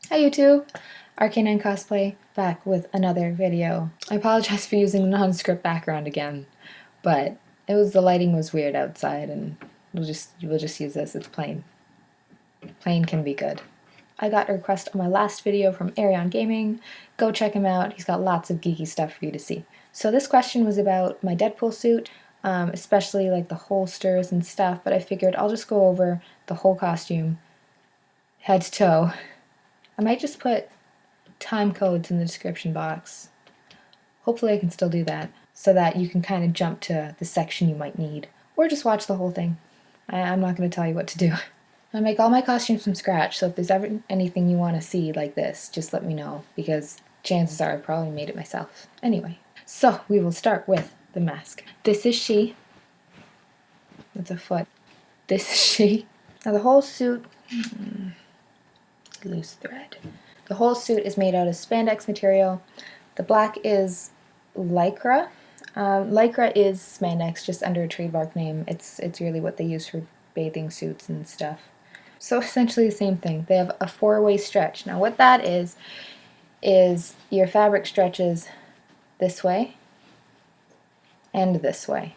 Hi YouTube! RK9 Cosplay back with another video. I apologize for using non-script background again, but the lighting was weird outside and we'll just use this. It's plain. Plain can be good. I got a request on my last video from Arion Gaming. Go check him out. He's got lots of geeky stuff for you to see. So this question was about my Deadpool suit, especially like the holsters and stuff, but I figured I'll just go over the whole costume, head to toe. I might just put time codes in the description box. Hopefully I can still do that, so that you can kind of jump to the section you might need, or just watch the whole thing. I'm not going to tell you what to do. I make all my costumes from scratch, so if there's ever anything you want to see like this, just let me know, because chances are I probably made it myself. Anyway, so we will start with the mask. This is she. That's a foot. This is she. Now the whole suit... loose thread. The whole suit is made out of spandex material. The black is lycra. Lycra is spandex, just under a trademark name. It's really what they use for bathing suits and stuff. So essentially the same thing. They have a four-way stretch. Now what that is your fabric stretches this way and this way.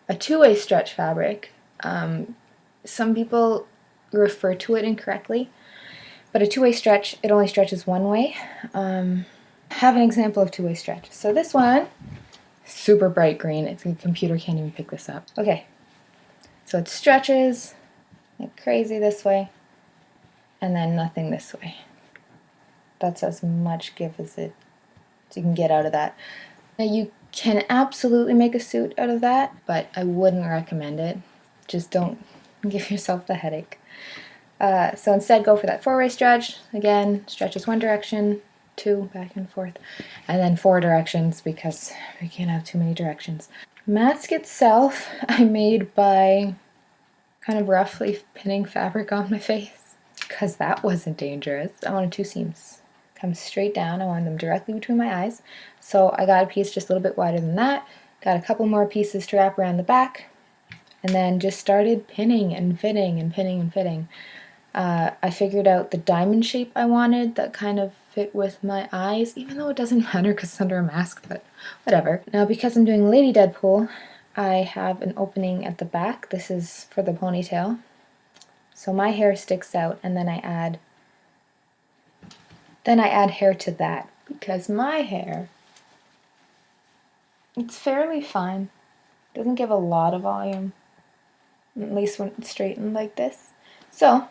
A two-way stretch fabric, some people refer to it incorrectly, but a two-way stretch, it only stretches one way. Have an example of two-way stretch. So this one, super bright green. It's a computer can't even pick this up. Okay, so it stretches like crazy this way, and then nothing this way. That's as much give as you can get out of that. Now you can absolutely make a suit out of that, but I wouldn't recommend it. Just don't give yourself the headache. So instead go for that four-way stretch. Again, stretches one direction, two, back and forth, and then four directions because we can't have too many directions. Mask itself I made by kind of roughly pinning fabric on my face because that wasn't dangerous. I wanted two seams. Come straight down. I wanted them directly between my eyes. So I got a piece just a little bit wider than that. Got a couple more pieces to wrap around the back, and then just started pinning and fitting and pinning and fitting. I figured out the diamond shape I wanted that kind of fit with my eyes, even though it doesn't matter because it's under a mask, but whatever. Now because I'm doing Lady Deadpool, I have an opening at the back. This is for the ponytail. So my hair sticks out, and then I add hair to that because my hair, it's fairly fine. Doesn't give a lot of volume, at least when it's straightened like this. So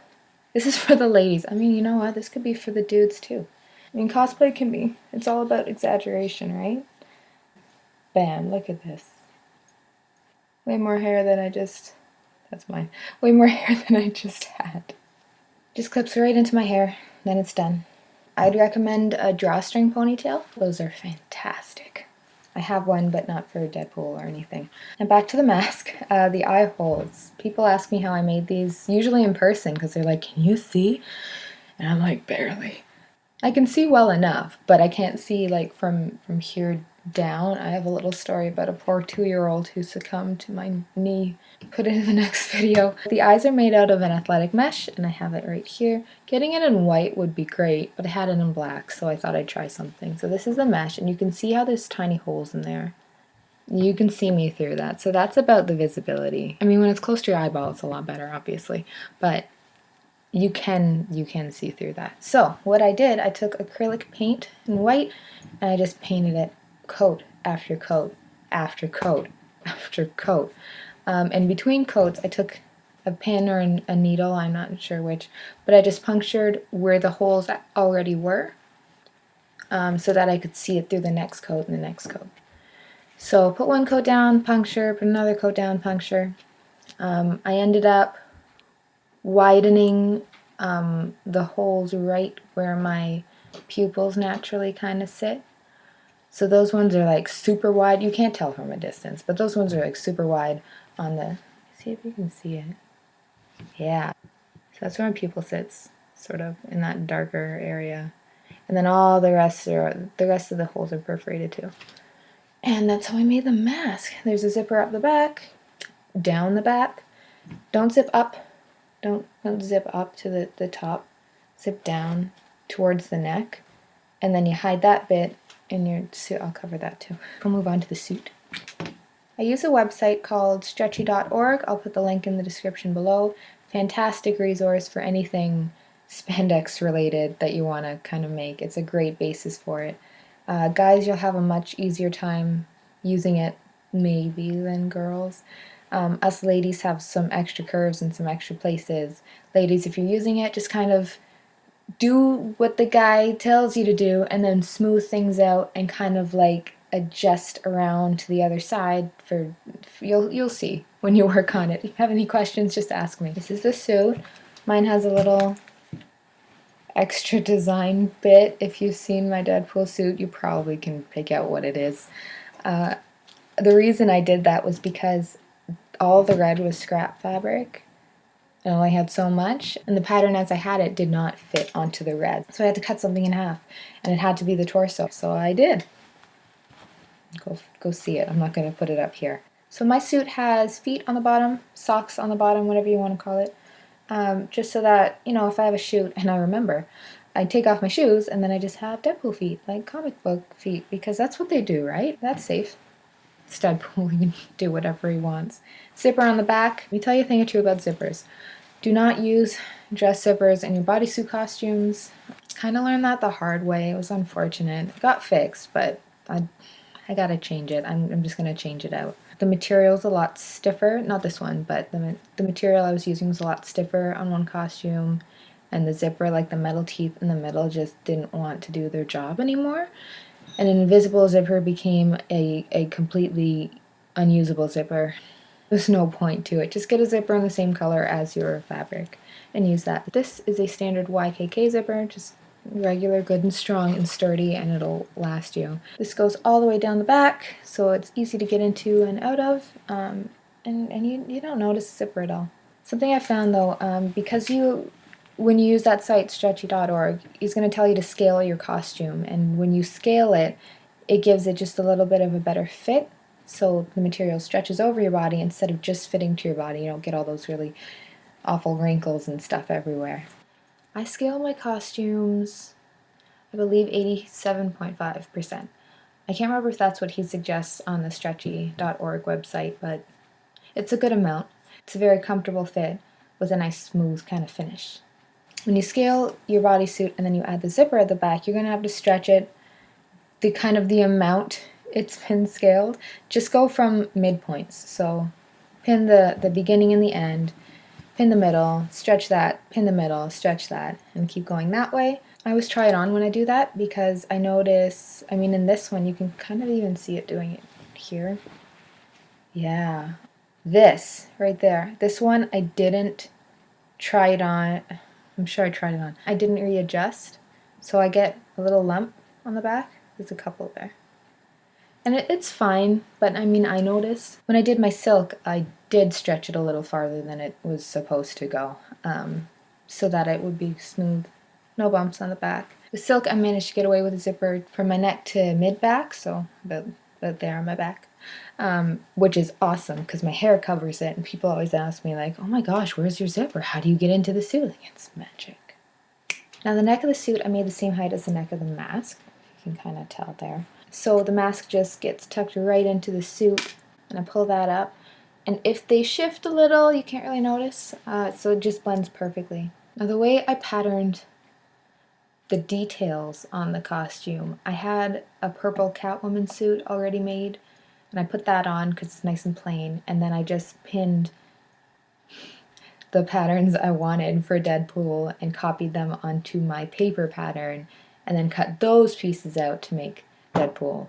this is for the ladies. I mean, you know what? This could be for the dudes too. I mean, cosplay can be. It's all about exaggeration, right? Bam, look at this. Way more hair than that's mine. Way more hair than I just had. Just clips right into my hair, then it's done. I'd recommend a drawstring ponytail. Those are fantastic. I have one, but not for Deadpool or anything. And back to the mask, the eye holes. People ask me how I made these, usually in person, because they're like, can you see? And I'm like, barely. I can see well enough, but I can't see like from here down. I have a little story about a poor 2-year-old who succumbed to my knee. Put it in the next video. The eyes are made out of an athletic mesh, and I have it right here. Getting it in white would be great, but I had it in black, so I thought I'd try something. So this is the mesh, and you can see how there's tiny holes in there. You can see me through that, so that's about the visibility. I mean, when it's close to your eyeball, it's a lot better, obviously, but you can see through that. So what I did, I took acrylic paint in white, and I just painted it coat after coat after coat after coat. And between coats, I took a pin or a needle, I'm not sure which, but I just punctured where the holes already were, so that I could see it through the next coat and the next coat. So put one coat down, puncture, put another coat down, puncture. I ended up widening the holes right where my pupils naturally kind of sit. So those ones are like super wide. You can't tell from a distance, but those ones are like super wide on the, see if you can see it. Yeah. So that's where my pupil sits, sort of in that darker area. And then all the rest of the holes are perforated too. And that's how I made the mask. There's a zipper up the back, down the back. Don't zip up. Don't zip up to the top. Zip down towards the neck, and then you hide that bit in your suit. I'll cover that too. We'll move on to the suit. I use a website called stretchy.org. I'll put the link in the description below. Fantastic resource for anything spandex related that you want to kind of make. It's a great basis for it. Guys, you'll have a much easier time using it maybe than girls. Us ladies have some extra curves and some extra places. Ladies, if you're using it, just kind of do what the guy tells you to do and then smooth things out and kind of like adjust around to the other side for you'll see when you work on it. If you have any questions, just ask me. This is the suit. Mine has a little extra design bit. If you've seen my Deadpool suit, you probably can pick out what it is. The reason I did that was because all the red was scrap fabric. I only had so much, and the pattern as I had it did not fit onto the red. So I had to cut something in half, and it had to be the torso, so I did. Go see it. I'm not going to put it up here. So my suit has feet on the bottom, socks on the bottom, whatever you want to call it, just so that, you know, if I have a shoot and I remember, I take off my shoes and then I just have Deadpool feet, like comic book feet, because that's what they do, right? That's safe. It's Deadpool, he can do whatever he wants. Zipper on the back. Let me tell you a thing or two about zippers. Do not use dress zippers in your bodysuit costumes. Kind of learned that the hard way. It was unfortunate. It got fixed, but I gotta change it. I'm just gonna change it out. The material's a lot stiffer. Not this one, but the material I was using was a lot stiffer on one costume, and the zipper, like the metal teeth in the middle, just didn't want to do their job anymore. And an invisible zipper became a completely unusable zipper. There's no point to it. Just get a zipper in the same color as your fabric and use that. This is a standard YKK zipper, just regular, good and strong and sturdy, and it'll last you. This goes all the way down the back, so it's easy to get into and out of, and you don't notice the zipper at all. Something I found though, because when you use that site, stretchy.org, he's going to tell you to scale your costume, and when you scale it, it gives it just a little bit of a better fit, so the material stretches over your body instead of just fitting to your body. You don't get all those really awful wrinkles and stuff everywhere. I scale my costumes, I believe 87.5%. I can't remember if that's what he suggests on the stretchy.org website, but it's a good amount. It's a very comfortable fit with a nice smooth kind of finish. When you scale your bodysuit and then you add the zipper at the back, you're going to have to stretch it the amount it's been scaled. Just go from midpoints. So pin the beginning and the end, pin the middle, stretch that, pin the middle, stretch that, and keep going that way. I always try it on when I do that because I notice, I mean in this one you can kind of even see it doing it here. Yeah. This right there. This one I didn't try it on. I'm sure I tried it on. I didn't readjust, so I get a little lump on the back. There's a couple there. And it's fine, but I mean, I noticed when I did my silk, I did stretch it a little farther than it was supposed to go, so that it would be smooth, no bumps on the back. With silk, I managed to get away with a zipper from my neck to mid-back, so about there on my back, which is awesome because my hair covers it, and people always ask me like, oh my gosh, where's your zipper? How do you get into the suit? Like, it's magic. Now the neck of the suit, I made the same height as the neck of the mask. You can kind of tell there. So the mask just gets tucked right into the suit, and I pull that up. And if they shift a little, you can't really notice, so it just blends perfectly. Now the way I patterned the details on the costume, I had a purple Catwoman suit already made, and I put that on because it's nice and plain, and then I just pinned the patterns I wanted for Deadpool and copied them onto my paper pattern, and then cut those pieces out to make Deadpool.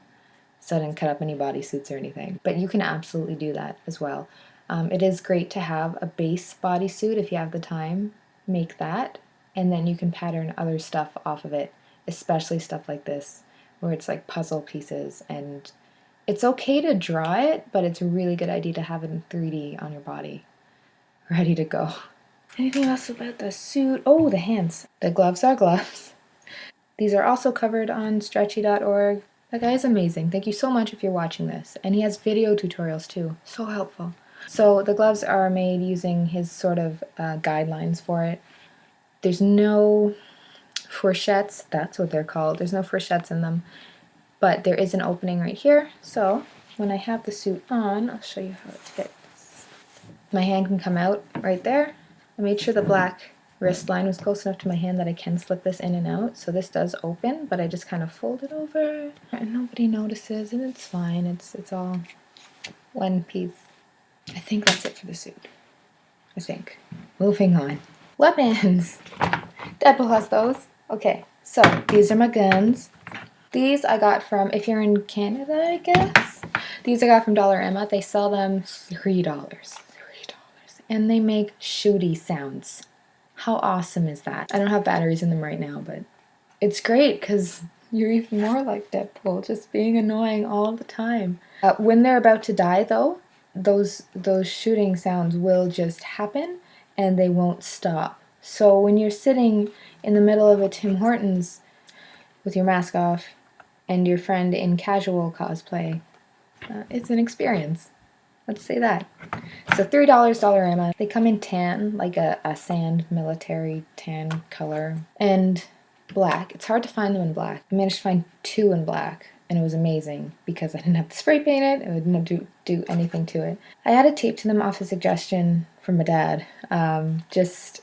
So I didn't cut up any bodysuits or anything. But you can absolutely do that as well. It is great to have a base bodysuit if you have the time. Make that, and then you can pattern other stuff off of it, especially stuff like this, where it's like puzzle pieces. And it's okay to draw it, but it's a really good idea to have it in 3D on your body, ready to go. Anything else about the suit? Oh, the hands. The gloves are gloves. These are also covered on stretchy.org. That guy is amazing. Thank you so much if you're watching this. And he has video tutorials too. So helpful. So the gloves are made using his sort of guidelines for it. There's no fourchettes, that's what they're called. There's no fourchettes in them, but there is an opening right here. So when I have the suit on, I'll show you how it fits. My hand can come out right there. I made sure the black wrist line was close enough to my hand that I can slip this in and out. So this does open, but I just kind of fold it over and nobody notices, and it's fine. It's all one piece. I think that's it for the suit. I think. Moving on. Weapons! Deadpool has those. Okay, so these are my guns. These I got from, if you're in Canada, I guess. These I got from Dollarama. They sell them $3. And they make shooty sounds. How awesome is that? I don't have batteries in them right now, but it's great because you're even more like Deadpool, just being annoying all the time. When they're about to die, though, those shooting sounds will just happen and they won't stop. So when you're sitting in the middle of a Tim Hortons with your mask off and your friend in casual cosplay, it's an experience. Let's say that. So $3 Dollarama. They come in tan, like a sand military tan color, and black. It's hard to find them in black. I managed to find 2 in black, and it was amazing because I didn't have to spray paint it. I didn't have to do anything to it. I added tape to them off a suggestion from my dad, just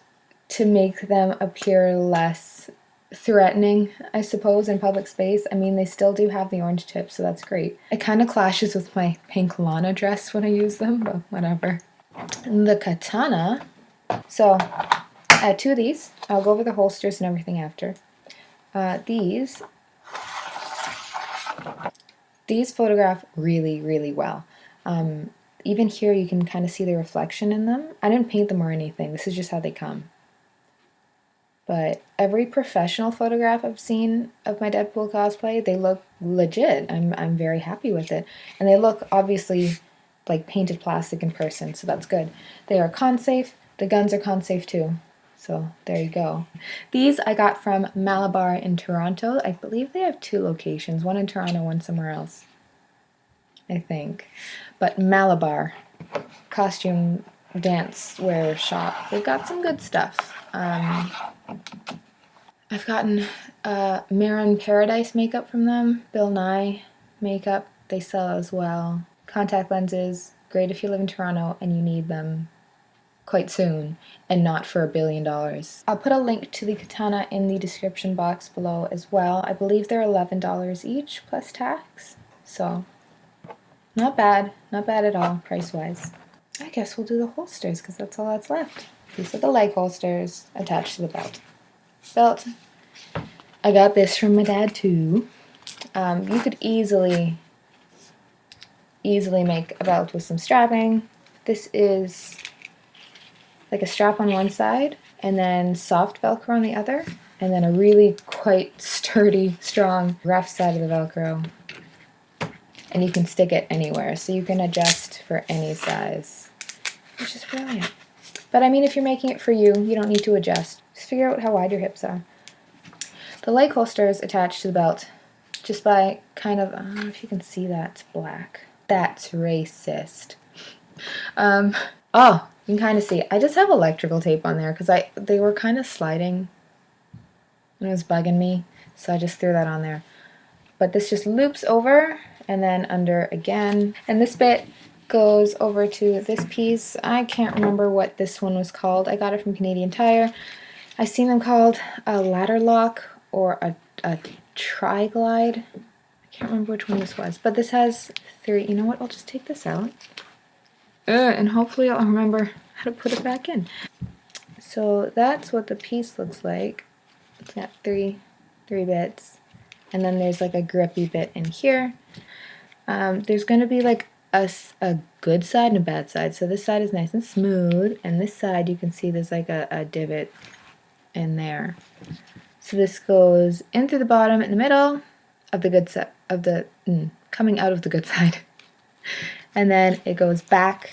to make them appear less threatening, I suppose, in public space. I mean, they still do have the orange tip, so that's great. It kind of clashes with my pink Lana dress when I use them, but whatever. And the Katana. So, I had 2 of these. I'll go over the holsters and everything after. These photograph really, really well. Even here you can kind of see the reflection in them. I didn't paint them or anything. This is just how they come. But every professional photograph I've seen of my Deadpool cosplay, they look legit. I'm very happy with it. And they look obviously like painted plastic in person, so that's good. They are con safe. The guns are con safe too. So there you go. These I got from Malabar in Toronto. I believe they have 2 locations, one in Toronto, one somewhere else, I think. But Malabar, costume dance wear shop. They've got some good stuff. I've gotten Marin Paradise makeup from them. Bill Nye makeup they sell as well. Contact lenses, great if you live in Toronto and you need them quite soon and not for $1 billion. I'll put a link to the Katana in the description box below as well. I believe they're $11 each plus tax. So not bad at all price-wise. I guess we'll do the holsters because that's all that's left. These are the leg holsters attached to the belt. I got this from my dad too. You could easily make a belt with some strapping. This is like a strap on one side and then soft velcro on the other, and then a really quite sturdy, strong, rough side of the velcro. And you can stick it anywhere, so you can adjust for any size, which is brilliant. But I mean, if you're making it for you, you don't need to adjust. Just figure out how wide your hips are. The leg holster is attached to the belt just by kind of, I don't know if you can see that, it's black. That's racist. Oh, you can kind of see. I just have electrical tape on there because they were kind of sliding and it was bugging me, so I just threw that on there. But this just loops over and then under again. And this bit goes over to this piece. I can't remember what this one was called. I got it from Canadian Tire. I've seen them called a ladder lock or a tri-glide. I can't remember which one this was, but this has 3. You know what? I'll just take this out. And hopefully I'll remember how to put it back in. So that's what the piece looks like. It's got 3 bits. And then there's like a grippy bit in here. There's going to be like a good side and a bad side. So this side is nice and smooth, and this side you can see there's like a divot in there. So this goes in through the bottom in the middle of the good side, coming out of the good side. And then it goes back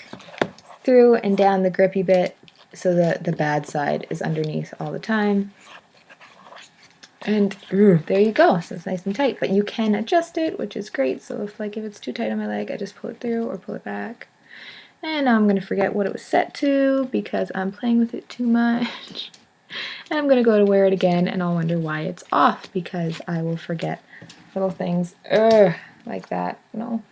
through and down the grippy bit, so the bad side is underneath all the time. And there you go. So it's nice and tight, but you can adjust it, which is great. So if it's too tight on my leg, I just pull it through or pull it back. And now I'm going to forget what it was set to because I'm playing with it too much. And I'm gonna go to wear it again and I'll wonder why it's off because I will forget little things. Ugh, like that. No.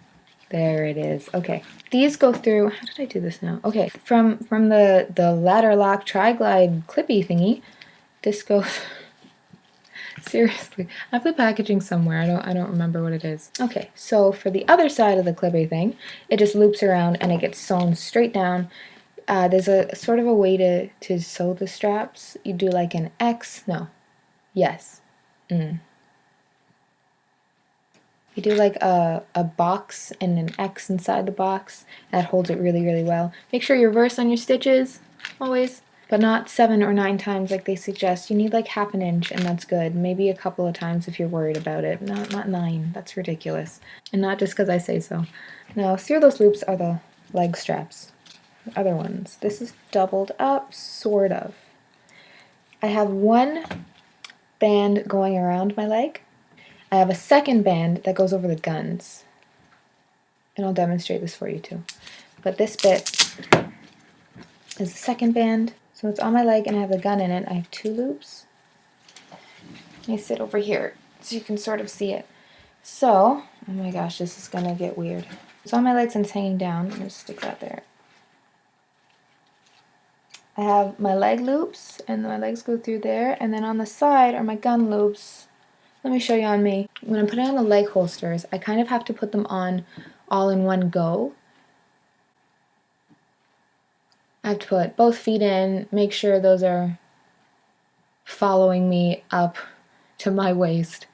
There it is. Okay. These go through, how did I do this now? Okay, from the ladder lock tri-glide clippy thingy, this goes seriously. I have the packaging somewhere. I don't remember what it is. Okay, so for the other side of the clippy thing, it just loops around and it gets sewn straight down. There's a sort of a way to sew the straps. You do like an X. No. Yes. You do like a box and an X inside the box. That holds it really, really well. Make sure you reverse on your stitches, always, but not 7 or 9 times like they suggest. You need like half an inch and that's good. Maybe a couple of times if you're worried about it. Not 9, that's ridiculous. And not just because I say so. Now through those loops are the leg straps, the other ones. This is doubled up, sort of. I have one band going around my leg. I have a second band that goes over the guns. And I'll demonstrate this for you too. But this bit is the second band. So it's on my leg and I have the gun in it. I have 2 loops. Let me sit over here so you can sort of see it. So, oh my gosh, this is gonna get weird. It's on my legs and it's hanging down. I'm gonna stick that there. I have my leg loops and my legs go through there. And then on the side are my gun loops. Let me show you on me. When I'm putting on the leg holsters, I kind of have to put them on all in one go. I have to put both feet in, make sure those are following me up to my waist.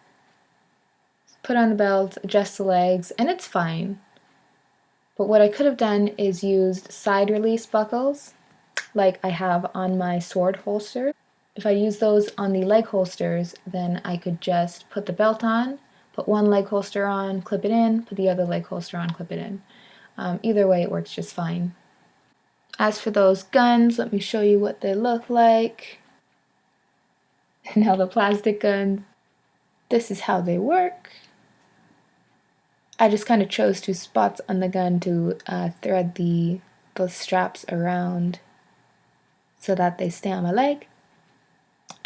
Put on the belt, adjust the legs, and it's fine. But what I could have done is used side release buckles, like I have on my sword holster. If I use those on the leg holsters, then I could just put the belt on, put one leg holster on, clip it in, put the other leg holster on, clip it in. Either way, it works just fine. As for those guns, let me show you what they look like. Now the plastic guns, this is how they work. I just kind of chose 2 spots on the gun to thread the straps around so that they stay on my leg.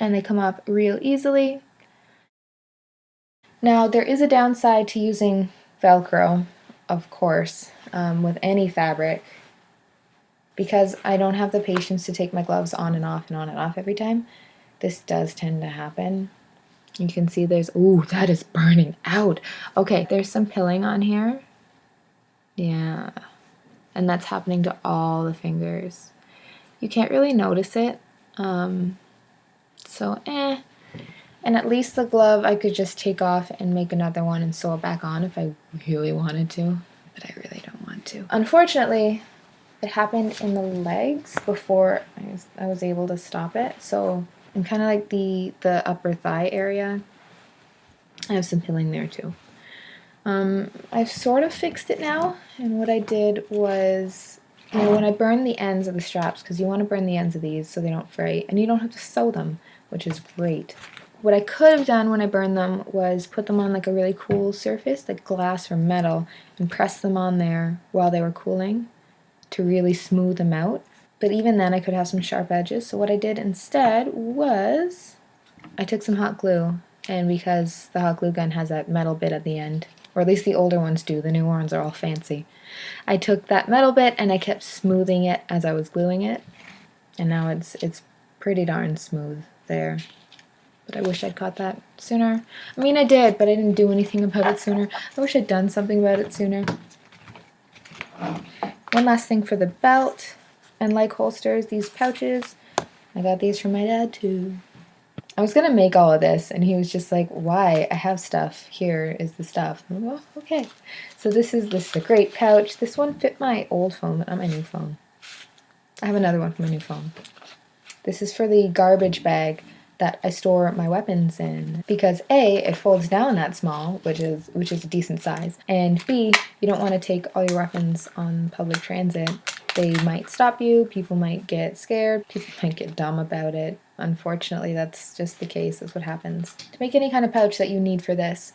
And they come up real easily. Now, there is a downside to using Velcro, of course, with any fabric, because I don't have the patience to take my gloves on and off and on and off every time. This does tend to happen. You can see there's, ooh, that is burning out. Okay, there's some pilling on here. Yeah, and that's happening to all the fingers. You can't really notice it. So, And at least the glove I could just take off and make another one and sew it back on if I really wanted to, but I really don't want to. Unfortunately, it happened in the legs before I was able to stop it, so in kind of like the upper thigh area, I have some pilling there too. I've sort of fixed it now, and what I did was, you know, when I burn the ends of the straps, because you want to burn the ends of these so they don't fray, and you don't have to sew them, which is great. What I could have done when I burned them was put them on like a really cool surface, like glass or metal, and press them on there while they were cooling to really smooth them out. But even then I could have some sharp edges, so what I did instead was I took some hot glue, and because the hot glue gun has that metal bit at the end, or at least the older ones do, the new ones are all fancy, I took that metal bit and I kept smoothing it as I was gluing it, and now it's pretty darn smooth there. But I wish I'd caught that sooner. I mean, I did, but I didn't do anything about it sooner. I wish I'd done something about it sooner. One last thing for the belt and leg holsters, these pouches. I got these from my dad too. I was gonna make all of this, and he was just like, why? I have stuff. Here is the stuff. I'm like, well, okay. So this is a great pouch. This one fit my old phone, but not my new phone. I have another one for my new phone. This is for the garbage bag that I store my weapons in, because A, it folds down that small, which is a decent size, and B, you don't want to take all your weapons on public transit. They might stop you, people might get scared, people might get dumb about it. Unfortunately, that's just the case, that's what happens. To make any kind of pouch that you need for this,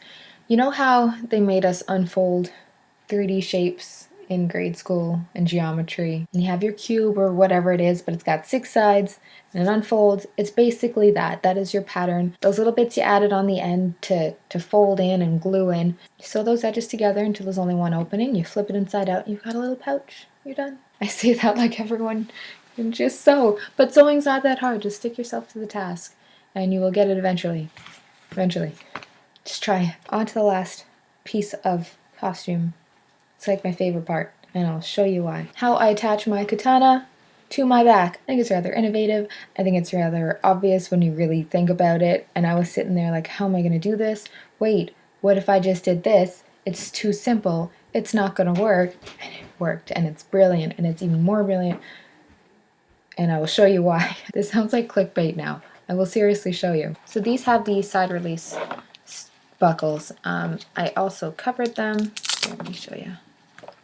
you know how they made us unfold 3D shapes in grade school in geometry. And you have your cube or whatever it is, but it's got 6 sides and it unfolds. It's basically that. That is your pattern. Those little bits you added on the end to fold in and glue in. You sew those edges together until there's only one opening. You flip it inside out and you've got a little pouch. You're done. I say that like everyone can just sew. But sewing's not that hard. Just stick yourself to the task and you will get it eventually. Eventually. Just try it. On to the last piece of costume. It's like my favorite part, and I'll show you why. How I attach my katana to my back. I think it's rather innovative. I think it's rather obvious when you really think about it. And I was sitting there like, how am I going to do this? Wait, what if I just did this? It's too simple. It's not going to work. And it worked, and it's brilliant, and it's even more brilliant. And I will show you why. This sounds like clickbait now. I will seriously show you. So these have the side release buckles. I also covered them. Here, let me show you.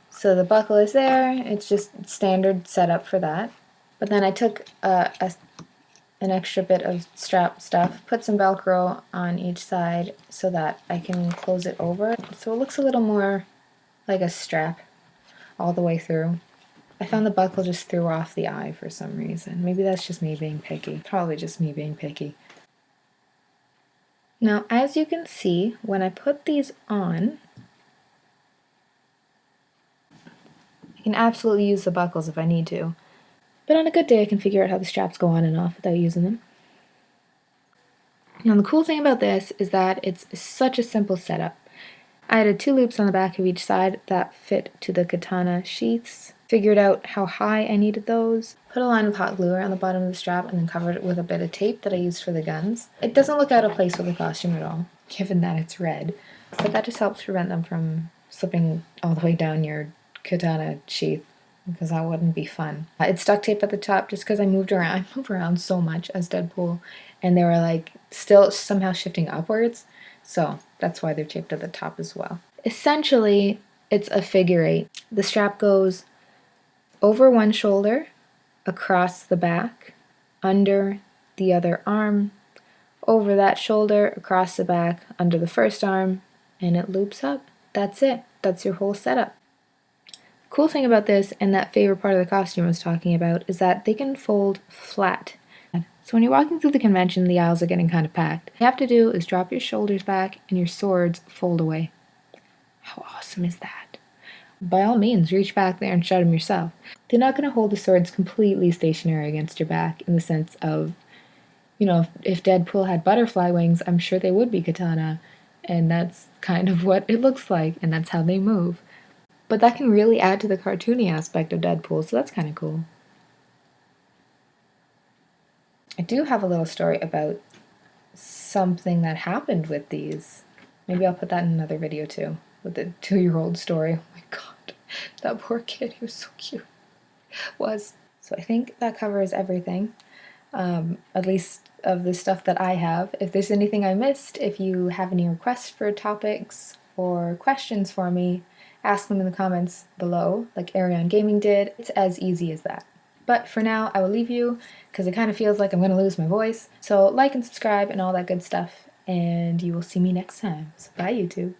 So the buckle is there. It's just standard setup for that. But then I took an extra bit of strap stuff, put some velcro on each side so that I can close it over. So it looks a little more like a strap all the way through. I found the buckle just threw off the eye for some reason. Maybe that's just me being picky. Probably just me being picky. Now, as you can see, when I put these on, I can absolutely use the buckles if I need to. But on a good day, I can figure out how the straps go on and off without using them. Now, the cool thing about this is that it's such a simple setup. I added 2 loops on the back of each side that fit to the katana sheaths. Figured out how high I needed those. Put a line of hot glue around the bottom of the strap and then covered it with a bit of tape that I used for the guns. It doesn't look out of place with the costume at all, given that it's red. But that just helps prevent them from slipping all the way down your katana sheath, because that wouldn't be fun. It's duct tape at the top just because I move around so much as Deadpool, and they were like still somehow shifting upwards, so that's why they're taped at the top as well. Essentially, it's a figure 8. The strap goes over one shoulder, across the back, under the other arm, over that shoulder, across the back, under the first arm, and it loops up. That's it. That's your whole setup. Cool thing about this, and that favorite part of the costume I was talking about, is that they can fold flat. So when you're walking through the convention, the aisles are getting kind of packed. All you have to do is drop your shoulders back and your swords fold away. How awesome is that? By all means, reach back there and shut them yourself. They're not going to hold the swords completely stationary against your back in the sense of, you know, if Deadpool had butterfly wings, I'm sure they would be katana, and that's kind of what it looks like, and that's how they move. But that can really add to the cartoony aspect of Deadpool, so that's kind of cool. I do have a little story about something that happened with these. Maybe I'll put that in another video too, with the 2-year-old story. Oh my god, that poor kid, he was so cute. So I think that covers everything, at least of the stuff that I have. If there's anything I missed, if you have any requests for topics or questions for me, ask them in the comments below, like Arion Gaming did. It's as easy as that. But for now, I will leave you, because it kind of feels like I'm going to lose my voice. So like and subscribe and all that good stuff, and you will see me next time. So bye, YouTube.